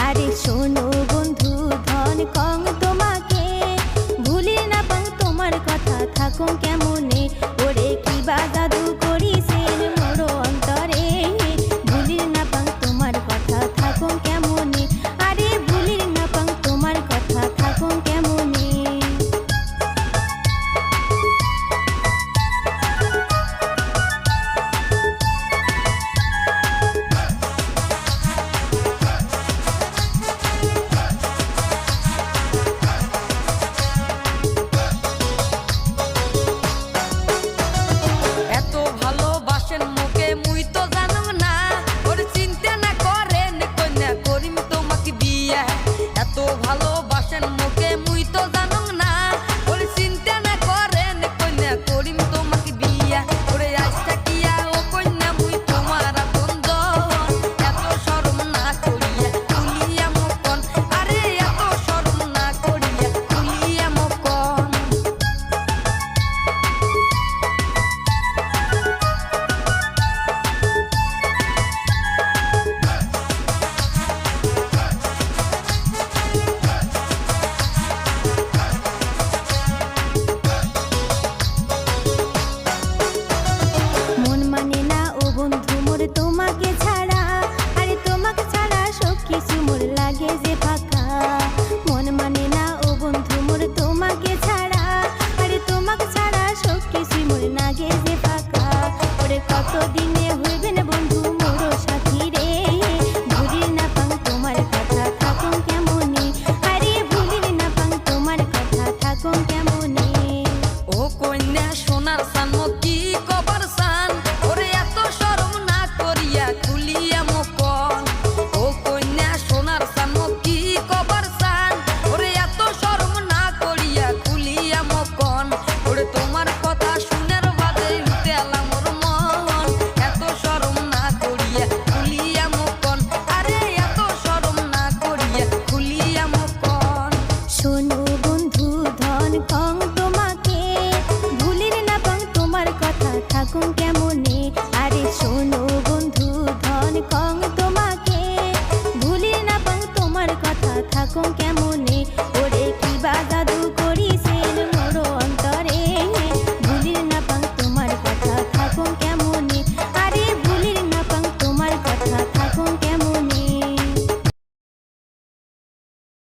আরে শোনো বন্ধু ধন কং তোমাকে ভুলি না পাং তোমার কথা থাকুন কেমনে ওরে কি বা জাদু করিছেন মোর অন্তরে ভুলি না পাং তোমার কথা থাকুন কেমনে আরে ভুলি না পাং তোমার কথা থাকুন কেমনে তোমাকে ছাড়া আরে তোমাকে ছাড়া সব কিছু মোর লাগে যে ফাঁকা মন মানে না ও বন্ধু মোর তোমাকে ছাড়া আরে তোমাকে ছাড়া সব কিছু মোর লাগে যে ফাঁকা ওরে কতদিনে হইবে না বন্ধু মোর সাথী রে ভুলি না পাং তোমার কথা থাকুন কেমনে আরে ভুলি না পাং তোমার কথা থাকুন কেমনে ও কন্যা সোনার সান কি কবার সান ওরে এত শরম না করিয়া খুলিয়া মুখন ও কন্যা সোনার সান কি কবার সান ওরে এত শরম না করিয়া খুলিয়া মুখন ওরে তোমার কথা শুনের বাদে লুটে আলাম মোর মন এত শরম না করিয়া খুলিয়া মুখন আরে এত শরম না করিয়া খুলিয়া মুখন শোনো বন্ধু ধন কং তোমাকে ভুলির না পাং তোমার কথা থাকুন কেমনে আরে শোনো বন্ধু ধন কং তোমাকে ভুলির না পাং তোমার কথা থাকুন কেমন